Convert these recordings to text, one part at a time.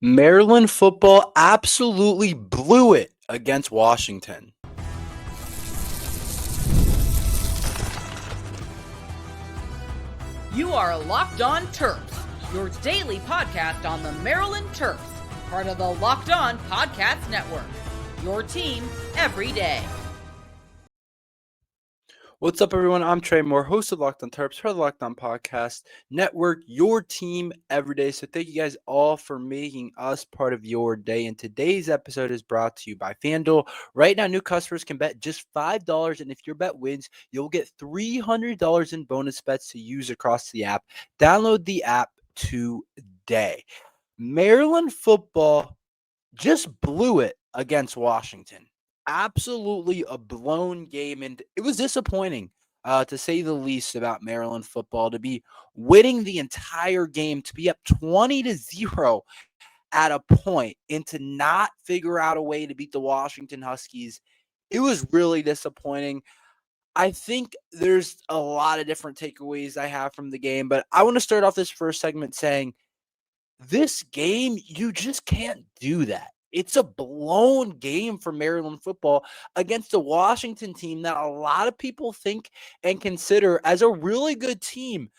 Maryland football absolutely blew it against Washington. You are Locked On Terps, your daily podcast on the Maryland Terps, part of the Locked On Podcast Network. Your team every day. What's up, everyone? I'm Tre Moore, host of Locked On Terps, part of the Locked On Podcast Network, your team every day. So thank you guys all for making us part of your day. And today's episode is brought to you by FanDuel. Right now, new customers can bet just $5, and if your bet wins, you'll get $300 in bonus bets to use across the app. Download the app today. Maryland football just blew it against Washington. Absolutely a blown game, and it was disappointing, to say the least, about Maryland football to be winning the entire game, to be up 20-0 at a point, and to not figure out a way to beat the Washington Huskies. It was really disappointing. I think there's a lot of different takeaways I have from the game, but I want to start off this first segment saying this game, you just can't do that. It's a blown game for Maryland football against a Washington team that a lot of people think and consider as a really good team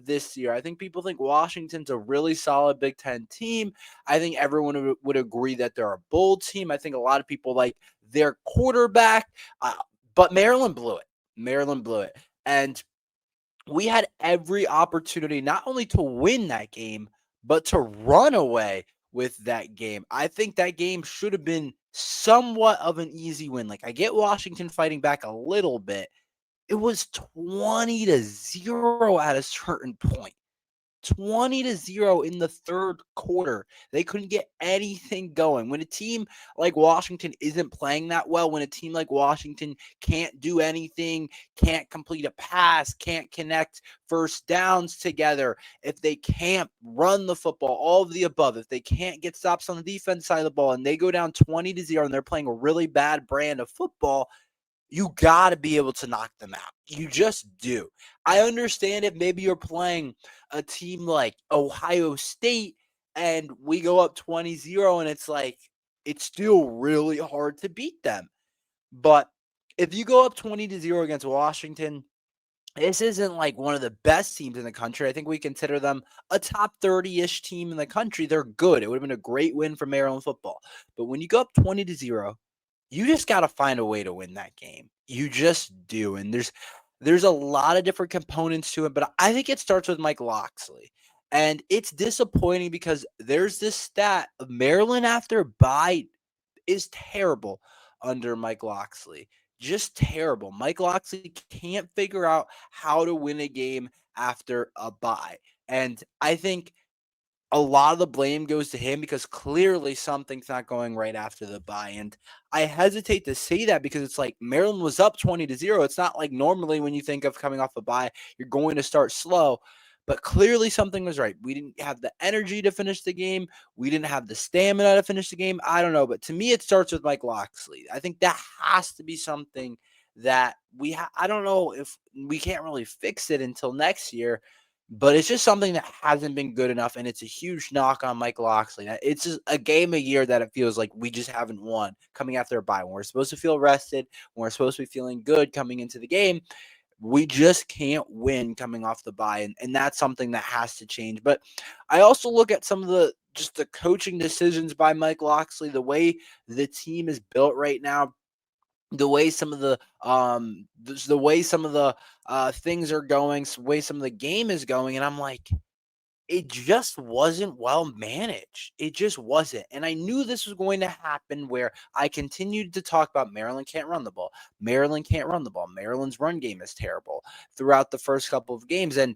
this year. I think people think Washington's a really solid Big Ten team. I think everyone would agree that they're a bold team. I think a lot of people like their quarterback, but Maryland blew it. Maryland blew it. And we had every opportunity not only to win that game, but to run away with that game. I think that game should have been somewhat of an easy win. Like, I get Washington fighting back a little bit. It was 20-0 at a certain point. 20-0 in the third quarter. They couldn't get anything going. When a team like Washington isn't playing that well, when a team like Washington can't do anything, can't complete a pass, can't connect first downs together, if they can't run the football, all of the above, if they can't get stops on the defense side of the ball and they go down 20-0 and they're playing a really bad brand of football, you got to be able to knock them out. You just do. I understand if maybe you're playing a team like Ohio State and we go up 20-0 and it's like, it's still really hard to beat them. But if you go up 20-0 against Washington, this isn't like one of the best teams in the country. I think we consider them a top 30-ish team in the country. They're good. It would have been a great win for Maryland football. But when you go up 20-0, you just got to find a way to win that game. You just do. And there's a lot of different components to it, but I think it starts with Mike Locksley. And it's disappointing because there's this stat of Maryland after bye is terrible under Mike Locksley. Just terrible. Mike Locksley can't figure out how to win a game after a bye. And I think a lot of the blame goes to him because clearly something's not going right after the bye. And I hesitate to say that because it's like Maryland was up 20-0. It's not like normally when you think of coming off a bye, you're going to start slow. But clearly something was right. We didn't have the energy to finish the game. We didn't have the stamina to finish the game. I don't know. But to me, it starts with Mike Locksley. I think that has to be something that I don't know if we can't really fix it until next year. But it's just something that hasn't been good enough, and it's a huge knock on Mike Locksley. It's just a game a year that it feels like we just haven't won coming after a bye. When we're supposed to feel rested, when we're supposed to be feeling good coming into the game, we just can't win coming off the bye, and that's something that has to change. But I also look at some of the coaching decisions by Mike Locksley, the way the team is built right now, the way some of the things are going, the way some of the game is going, and I'm like, it just wasn't well managed. It just wasn't. And I knew this was going to happen where I continued to talk about Maryland can't run the ball. Maryland can't run the ball. Maryland's run game is terrible throughout the first couple of games. And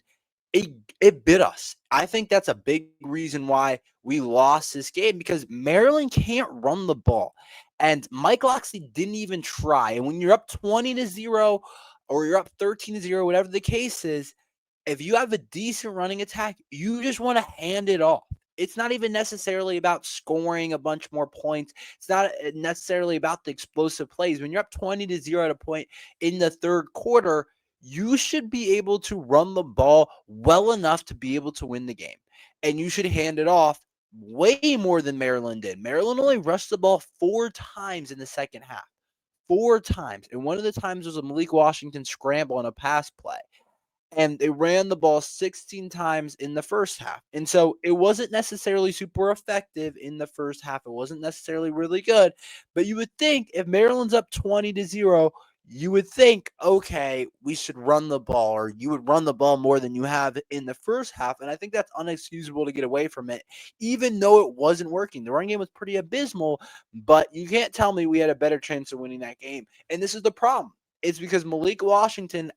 it bit us. I think that's a big reason why we lost this game because Maryland can't run the ball. And Mike Locksley didn't even try. And when you're up 20-0 or you're up 13-0, whatever the case is, if you have a decent running attack, you just want to hand it off. It's not even necessarily about scoring a bunch more points. It's not necessarily about the explosive plays. When you're up 20-0 at a point in the third quarter, you should be able to run the ball well enough to be able to win the game. And you should hand it off way more than Maryland did. Maryland only rushed the ball 4 times in the second half. 4 times. And one of the times was a Malik Washington scramble on a pass play. And they ran the ball 16 times in the first half. And so it wasn't necessarily super effective in the first half. It wasn't necessarily really good. But you would think if Maryland's up 20-0, you would think, okay, we should run the ball, or you would run the ball more than you have in the first half. And I think that's unexcusable to get away from it, even though it wasn't working. The run game was pretty abysmal, but you can't tell me we had a better chance of winning that game. And this is the problem. It's because Malik Washington,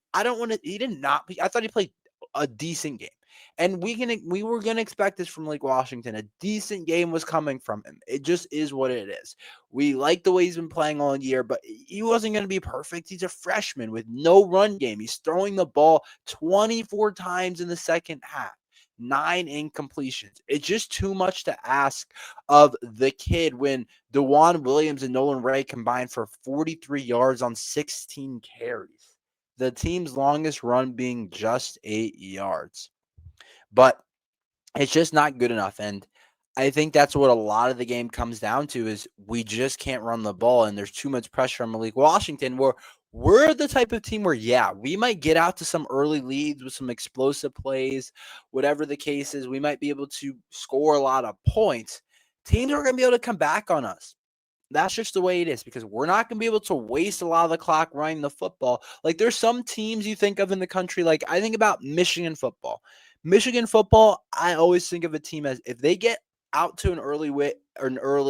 he did not, I thought he played a decent game. And we were going to expect this from Malik Washington. A decent game was coming from him. It just is what it is. We like the way he's been playing all year, but he wasn't going to be perfect. He's a freshman with no run game. He's throwing the ball 24 times in the second half. 9 incompletions. It's just too much to ask of the kid when DeJuan Williams and Nolan Ray combined for 43 yards on 16 carries. The team's longest run being just 8 yards. But it's just not good enough. And I think that's what a lot of the game comes down to is we just can't run the ball, and there's too much pressure on Malik Washington. We're the type of team where, yeah, we might get out to some early leads with some explosive plays, whatever the case is. We might be able to score a lot of points. Teams are going to be able to come back on us. That's just the way it is, because we're not going to be able to waste a lot of the clock running the football. Like, there's some teams you think of in the country, like I think about Michigan football. Michigan football, I always think of a team as if they get out to an early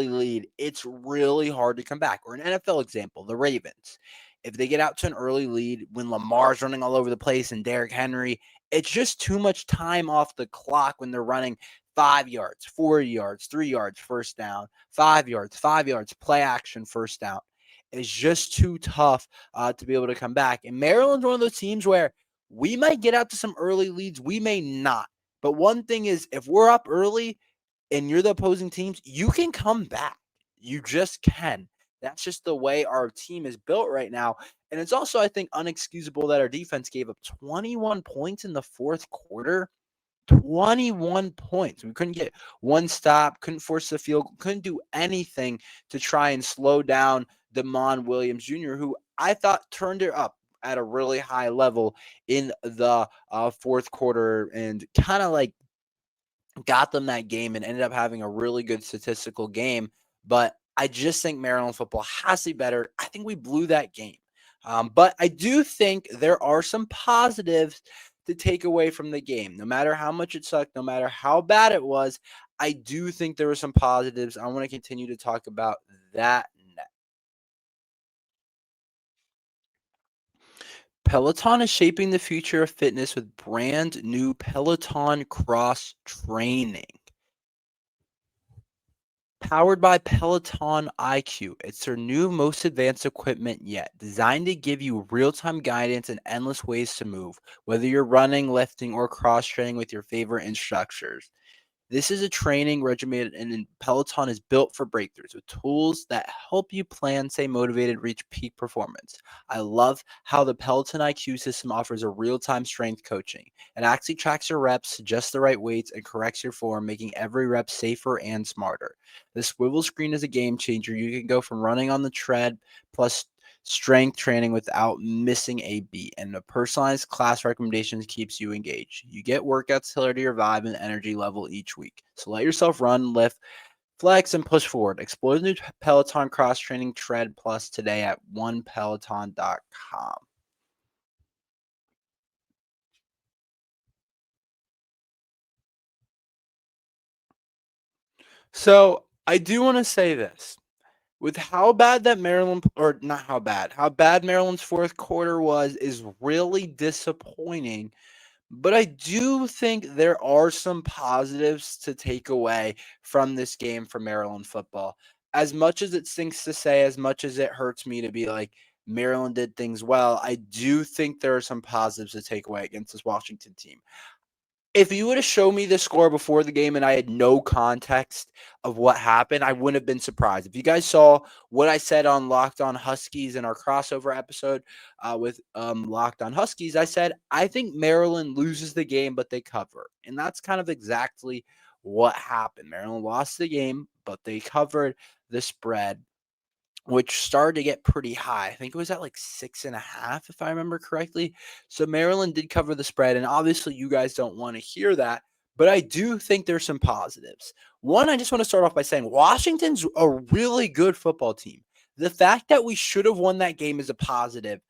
lead, it's really hard to come back. Or an NFL example, the Ravens. If they get out to an early lead when Lamar's running all over the place and Derrick Henry, it's just too much time off the clock when they're running 5 yards, 4 yards, 3 yards, first down, 5 yards, play action, first down. It's just too tough to be able to come back. And Maryland's one of those teams where we might get out to some early leads. We may not. But one thing is, if we're up early and you're the opposing teams, you can come back. You just can. That's just the way our team is built right now. And it's also, I think, unexcusable that our defense gave up 21 points in the fourth quarter. 21 points. We couldn't get one stop, couldn't force the field, couldn't do anything to try and slow down DeJuan Williams Jr., who I thought turned it up at a really high level in the fourth quarter and kind of like got them that game and ended up having a really good statistical game. But I just think Maryland football has to be better. I think we blew that game. But I do think there are some positives to take away from the game. No matter how much it sucked, no matter how bad it was, I do think there were some positives. I want to continue to talk about that next. Peloton is shaping the future of fitness with brand new Peloton Cross Training. Powered by Peloton IQ, it's their new most advanced equipment yet, designed to give you real-time guidance and endless ways to move, whether you're running, lifting, or cross-training with your favorite instructors. This is a training regimen, and Peloton is built for breakthroughs with tools that help you plan, stay motivated, reach peak performance. I love how the Peloton IQ system offers a real-time strength coaching. It actually tracks your reps, suggests the right weights, and corrects your form, making every rep safer and smarter. The swivel screen is a game changer. You can go from running on the tread plus strength training without missing a beat, and the personalized class recommendations keeps you engaged. You get workouts tailored to your vibe and energy level each week. So let yourself run, lift, flex, and push forward. Explore the new Peloton Cross Training Tread Plus today at onepeloton.com. So I do want to say this. With how bad that Maryland, or not how bad Maryland's fourth quarter was, is really disappointing. But I do think there are some positives to take away from this game for Maryland football. As much as it stinks to say, as much as it hurts me to be like, Maryland did things well, I do think there are some positives to take away against this Washington team. If you would have shown me the score before the game and I had no context of what happened, I wouldn't have been surprised. If you guys saw what I said on Locked On Huskies in our crossover episode with Locked On Huskies, I said, I think Maryland loses the game, but they cover. And that's kind of exactly what happened. Maryland lost the game, but they covered the spread, which started to get pretty high. I think it was at like 6.5, if I remember correctly. So Maryland did cover the spread, and obviously you guys don't want to hear that, but I do think there's some positives. One, I just want to start off by saying Washington's a really good football team. The fact that we should have won that game is a positive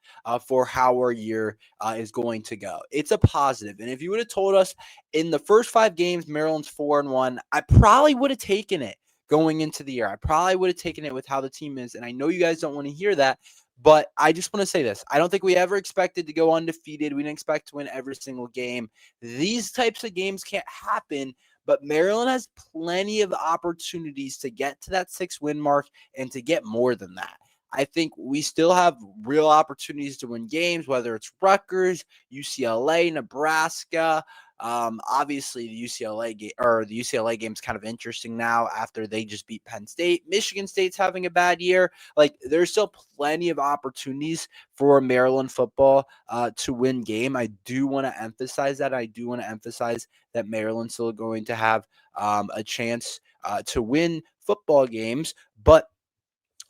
for how our year is going to go. It's a positive. And if you would have told us in the first 5 games, Maryland's 4-1, I probably would have taken it going into the year. I probably would have taken it with how the team is. And I know you guys don't want to hear that, but I just want to say this. I don't think we ever expected to go undefeated. We didn't expect to win every single game. These types of games can't happen, but Maryland has plenty of opportunities to get to that 6-win mark and to get more than that. I think we still have real opportunities to win games, whether it's Rutgers, UCLA, Nebraska. Obviously, the UCLA game is kind of interesting now after they just beat Penn State. Michigan State's having a bad year. Like, there's still plenty of opportunities for Maryland football to win game. I do want to emphasize that. I do want to emphasize that Maryland's still going to have a chance to win football games, but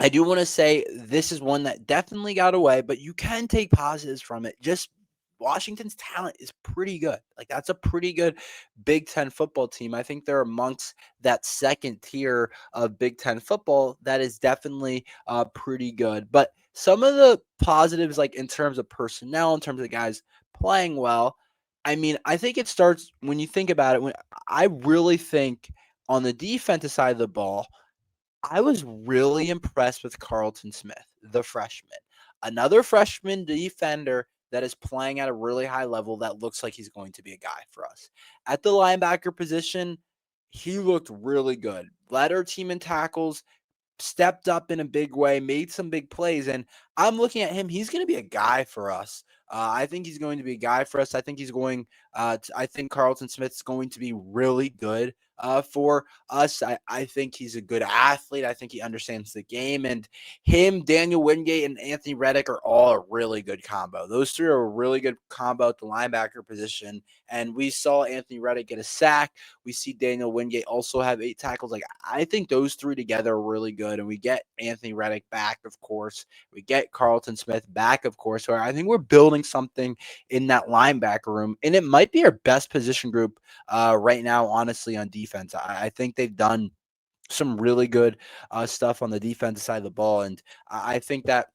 I do want to say this is one that definitely got away, but you can take positives from it. Just Washington's talent is pretty good. Like, that's a pretty good Big Ten football team. I think they're amongst that second tier of Big Ten football that is definitely pretty good. But some of the positives, like in terms of personnel, in terms of guys playing well, I mean, I think it starts when you think about it. When I really think on the defensive side of the ball, I was really impressed with Carlton Smith, the freshman. Another freshman defender that is playing at a really high level that looks like he's going to be a guy for us. At the linebacker position, he looked really good. Led our team in tackles, stepped up in a big way, made some big plays, and I'm looking at him. He's going to be a guy for us. I think he's going to be a guy for us. I think I think Carlton Smith's going to be really good for us. I think he's a good athlete. I think he understands the game. And him, Daniel Wingate, and Anthony Reddick are all a really good combo. Those three are a really good combo at the linebacker position. And we saw Anthony Reddick get a sack. We see Daniel Wingate also have 8 tackles. Like, I think those three together are really good. And we get Anthony Reddick back, of course. We get Carlton Smith back, of course. So I think we're building something in that linebacker room. And it might be our best position group right now, honestly, on defense. I think they've done some really good stuff on the defensive side of the ball. And I think that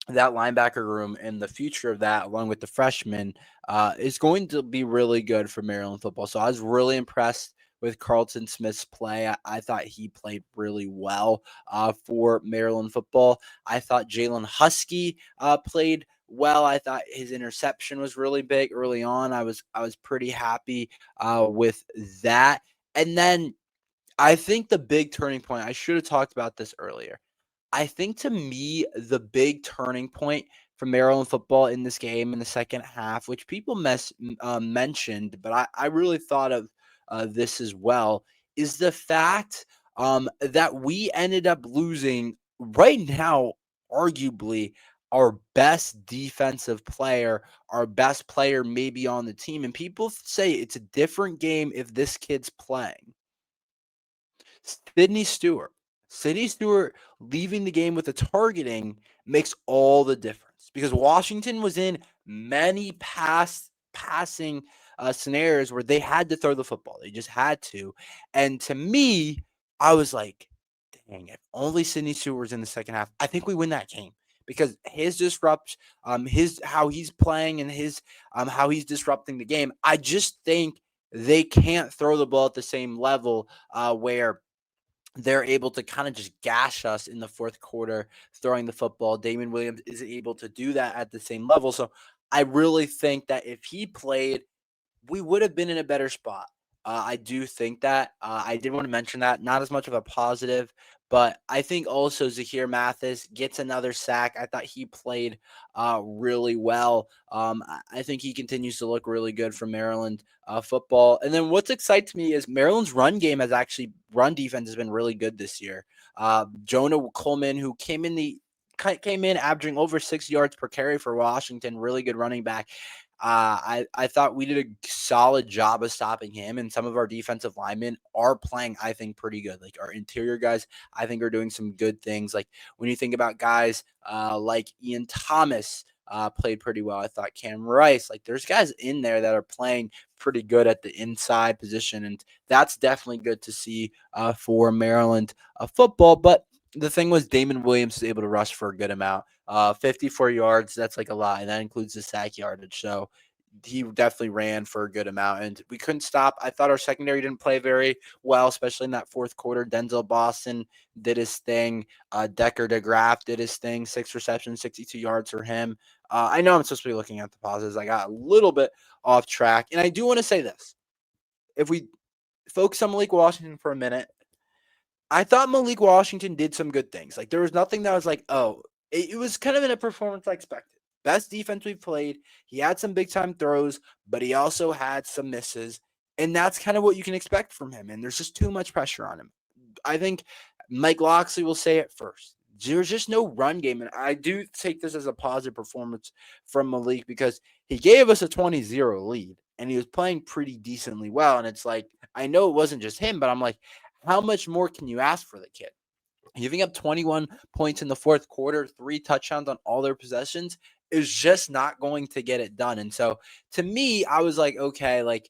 linebacker room and the future of that, along with the freshmen, is going to be really good for Maryland football. So I was really impressed with Carlton Smith's play. I thought he played really well for Maryland football. I thought Jalen Husky played well. I thought his interception was really big early on. I was pretty happy with that. And then I think the big turning point, I should have talked about this earlier. I think, to me, the big turning point for Maryland football in this game in the second half, which people mentioned, but I really thought of this as well, is the fact that we ended up losing right now, arguably, our best defensive player, our best player maybe on the team. And people say it's a different game if this kid's playing. Sydney Stewart. Sydney Stewart leaving the game with a targeting makes all the difference because Washington was in many passing scenarios where they had to throw the football. They just had to. And to me, I was like, dang, if only Sydney Stewart was in the second half, I think we win that game. Because his disrupts, how he's playing and his how he's disrupting the game, I just think they can't throw the ball at the same level where they're able to kind of just gash us in the fourth quarter throwing the football. Damon Williams isn't able to do that at the same level. So I really think that if he played, we would have been in a better spot. I do think that. I did want to mention that. Not as much of a positive, but I think also Zahir Mathis gets another sack. I thought he played really well. I think he continues to look really good for Maryland football. And then what's excites me is Maryland's run defense has been really good this year. Jonah Coleman, who came in averaging over 6 yards per carry for Washington, really good running back. I thought we did a solid job of stopping him, and some of our defensive linemen are playing, I think, pretty good. Like our interior guys, I think, are doing some good things. Like when you think about guys like Ian Thomas, played pretty well. I thought Cam Rice, like there's guys in there that are playing pretty good at the inside position, and that's definitely good to see for Maryland football. But the thing was, Damon Williams was able to rush for a good amount. 54 yards, that's like a lot, and that includes the sack yardage. So he definitely ran for a good amount, and we couldn't stop. I thought our secondary didn't play very well, especially in that fourth quarter. Denzel Boston did his thing. Decker DeGraff did his thing. 6 receptions, 62 yards for him. I know I'm supposed to be looking at the pauses. I got a little bit off track, and I do want to say this. If we focus on Malik Washington for a minute, I thought Malik Washington did some good things. Like there was nothing that was like, oh, it was kind of in a performance I expected. Best defense we've played. He had some big time throws, but he also had some misses. And that's kind of what you can expect from him. And there's just too much pressure on him. I think Mike Loxley will say it first. There's just no run game. And I do take this as a positive performance from Malik because he gave us a 20-0 lead and he was playing pretty decently well. And it's like, I know it wasn't just him, but I'm like, how much more can you ask for the kid? Giving up 21 points in the fourth quarter, 3 touchdowns on all their possessions is just not going to get it done. And so to me, I was like, okay, like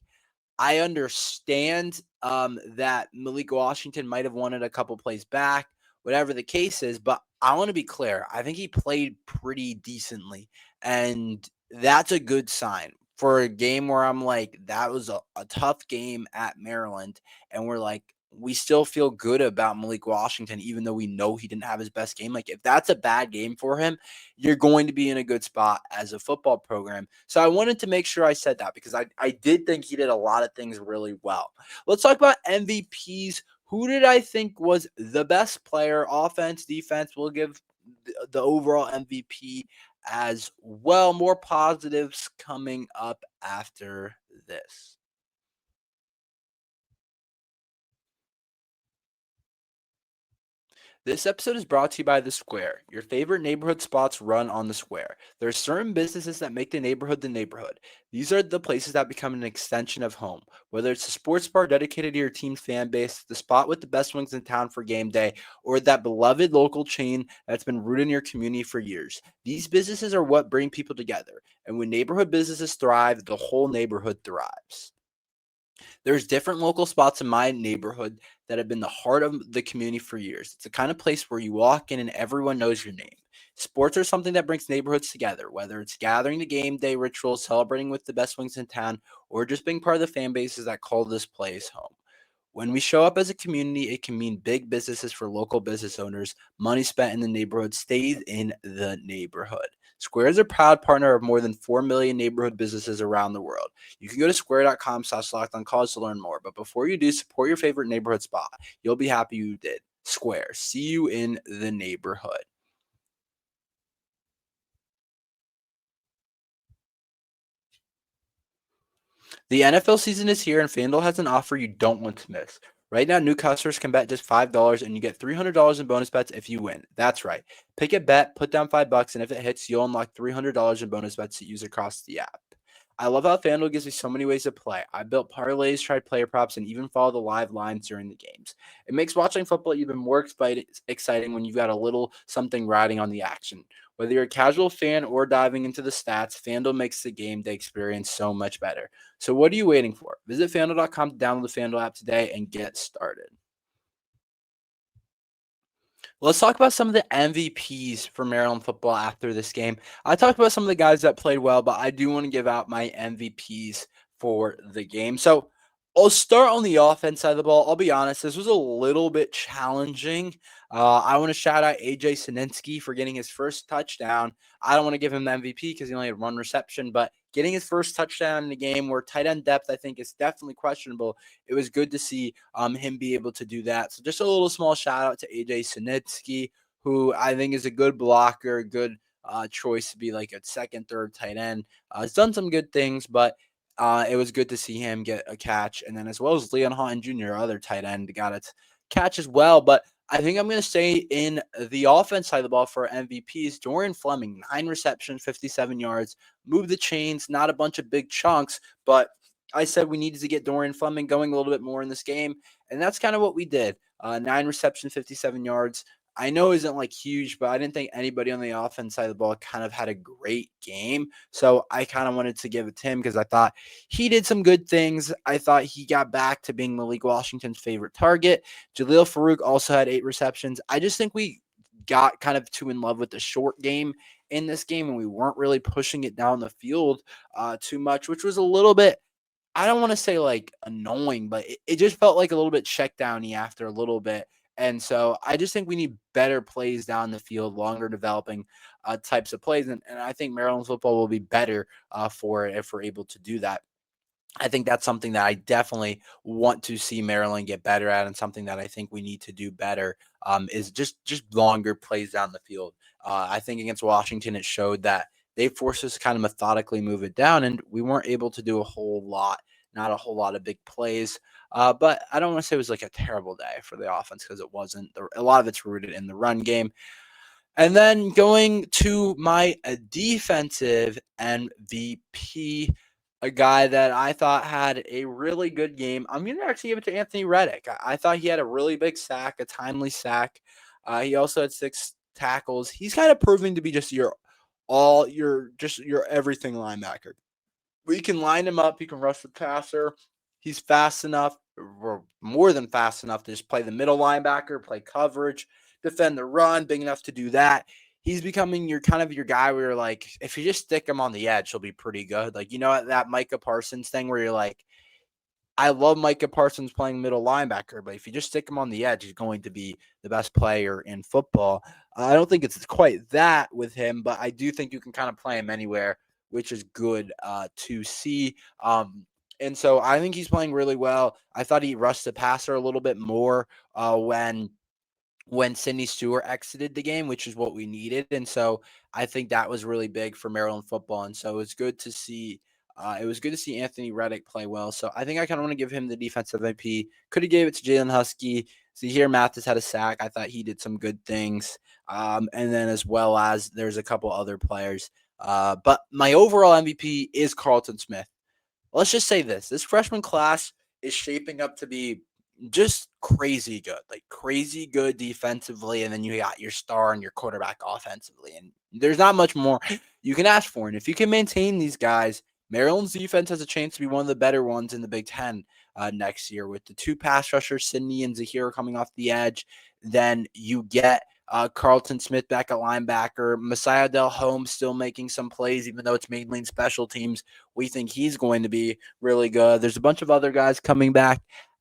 I understand that Malik Washington might have wanted a couple plays back, whatever the case is, but I want to be clear. I think he played pretty decently, and that's a good sign for a game where I'm like, that was a tough game at Maryland, and we're like, we still feel good about Malik Washington, even though we know he didn't have his best game. Like, if that's a bad game for him, you're going to be in a good spot as a football program. So I wanted to make sure I said that because I did think he did a lot of things really well. Let's talk about MVPs. Who did I think was the best player? Offense, defense. We'll give the overall MVP as well. More positives coming up after this. This episode is brought to you by The Square, your favorite neighborhood spots run on The Square. There are certain businesses that make the neighborhood the neighborhood. These are the places that become an extension of home. Whether it's a sports bar dedicated to your team's fan base, the spot with the best wings in town for game day, or that beloved local chain that's been rooted in your community for years. These businesses are what bring people together. And when neighborhood businesses thrive, the whole neighborhood thrives. There's different local spots in my neighborhood that have been the heart of the community for years. It's the kind of place where you walk in and everyone knows your name. Sports are something that brings neighborhoods together, whether it's gathering the game day rituals, celebrating with the best wings in town, or just being part of the fan bases that call this place home. When we show up as a community, it can mean big businesses for local business owners. Money spent in the neighborhood stays in the neighborhood. Square is a proud partner of more than 4 million neighborhood businesses around the world. You can go to square.com/lockedoncollege to learn more. But before you do, support your favorite neighborhood spot. You'll be happy you did. Square. See you in the neighborhood. The NFL season is here, and FanDuel has an offer you don't want to miss. Right now, new customers can bet just $5, and you get $300 in bonus bets if you win. That's right. Pick a bet, put down $5, and if it hits, you'll unlock $300 in bonus bets to use across the app. I love how FanDuel gives me so many ways to play. I built parlays, tried player props, and even follow the live lines during the games. It makes watching football even more exciting when you've got a little something riding on the action. Whether you're a casual fan or diving into the stats, FanDuel makes the game day experience so much better. So what are you waiting for? Visit FanDuel.com to download the FanDuel app today and get started. Let's talk about some of the MVPs for Maryland football after this game. I talked about some of the guys that played well, but I do want to give out my MVPs for the game. So I'll start on the offense side of the ball. I'll be honest, this was a little bit challenging. I want to shout out AJ Sininsky for getting his first touchdown. I don't want to give him the MVP because he only had 1 reception, but getting his first touchdown in the game where tight end depth, I think, is definitely questionable. It was good to see him be able to do that. So just a little small shout out to AJ Sininsky, who I think is a good blocker, good choice to be like a second, third tight end. He's done some good things, but it was good to see him get a catch. And then as well as Leon Houghton Jr., other tight end, got a catch as well. But I think I'm going to stay in the offense side of the ball for MVPs. Dorian Fleming, 9 receptions, 57 yards, moved the chains, not a bunch of big chunks, but I said we needed to get Dorian Fleming going a little bit more in this game, and that's kind of what we did. 9 receptions, 57 yards. I know it isn't like huge, but I didn't think anybody on the offense side of the ball kind of had a great game. So I kind of wanted to give it to him because I thought he did some good things. I thought he got back to being Malik Washington's favorite target. Jaleel Farouk also had 8 receptions. I just think we got kind of too in love with the short game in this game, and we weren't really pushing it down the field too much, which was a little bit, I don't want to say like annoying, but it just felt like a little bit check downy after a little bit. And so I just think we need better plays down the field, longer developing types of plays. And I think Maryland football will be better for it if we're able to do that. I think that's something that I definitely want to see Maryland get better at, and something that I think we need to do better is just longer plays down the field. I think against Washington, it showed that they forced us to kind of methodically move it down, and we weren't able to do a whole lot, not a whole lot of big plays. But I don't want to say it was like a terrible day for the offense because it wasn't. A lot of it's rooted in the run game. And then going to my defensive MVP, a guy that I thought had a really good game. I'm going to actually give it to Anthony Reddick. I thought he had a really big sack, a timely sack. He also had 6 tackles. He's kind of proving to be just your everything linebacker. We can line him up. He can rush the passer. He's fast enough, or more than fast enough, to just play the middle linebacker, play coverage, defend the run, big enough to do that. He's becoming your guy where you're like, if you just stick him on the edge, he'll be pretty good. Like, that Micah Parsons thing where you're like, I love Micah Parsons playing middle linebacker, but if you just stick him on the edge, he's going to be the best player in football. I don't think it's quite that with him, but I do think you can kind of play him anywhere, which is good to see. And so I think he's playing really well. I thought he rushed the passer a little bit more when Sidney Stewart exited the game, which is what we needed. And so I think that was really big for Maryland football. And so it's good to see. It was good to see Anthony Reddick play well. So I think I kind of want to give him the defensive MVP. Could have gave it to Jalen Husky. See here, Mathis had a sack. I thought he did some good things. And then as well as there's a couple other players. But my overall MVP is Carlton Smith. Let's just say this freshman class is shaping up to be just crazy good defensively. And then you got your star and your quarterback offensively. And there's not much more you can ask for. And if you can maintain these guys, Maryland's defense has a chance to be one of the better ones in the Big Ten next year with the 2 pass rushers, Sidney and Zahir, coming off the edge. Then you get Carlton Smith back at linebacker. Messiah Del Holmes still making some plays, even though it's mainly in special teams. We think he's going to be really good. There's a bunch of other guys coming back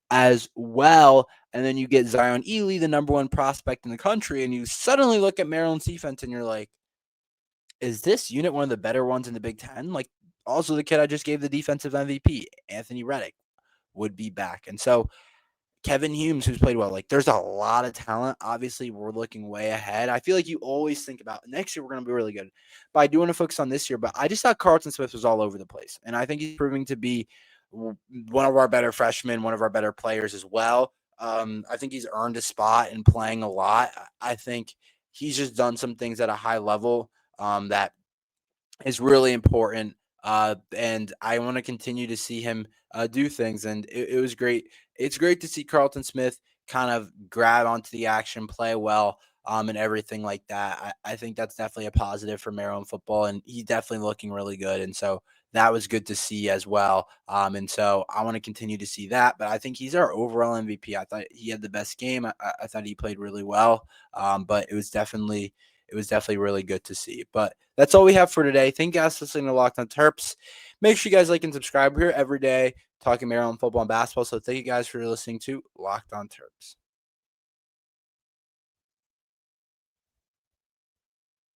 as well. And then you get Zion Ely, the number 1 prospect in the country, and you suddenly look at Maryland's defense and you're like, is this unit one of the better ones in the Big Ten? Like, also the kid I just gave the defensive MVP, Anthony Reddick, would be back. And so Kevin Humes, who's played well, like, there's a lot of talent. Obviously, we're looking way ahead. I feel like you always think about next year we're going to be really good. But I do want to focus on this year. But I just thought Carlton Smith was all over the place. And I think he's proving to be one of our better freshmen, one of our better players as well. I think he's earned a spot in playing a lot. I think he's just done some things at a high level that is really important. And I want to continue to see him do things. And it was great. It's great to see Carlton Smith kind of grab onto the action, play well, and everything like that. I think that's definitely a positive for Maryland football, and he's definitely looking really good. And so that was good to see as well. And so I want to continue to see that. But I think he's our overall MVP. I thought he had the best game. I thought he played really well. But it was definitely really good to see. But that's all we have for today. Thank you guys for listening to Locked on Terps. Make sure you guys like and subscribe. We're here every day talking Maryland football and basketball. So thank you guys for listening to Locked on Terps.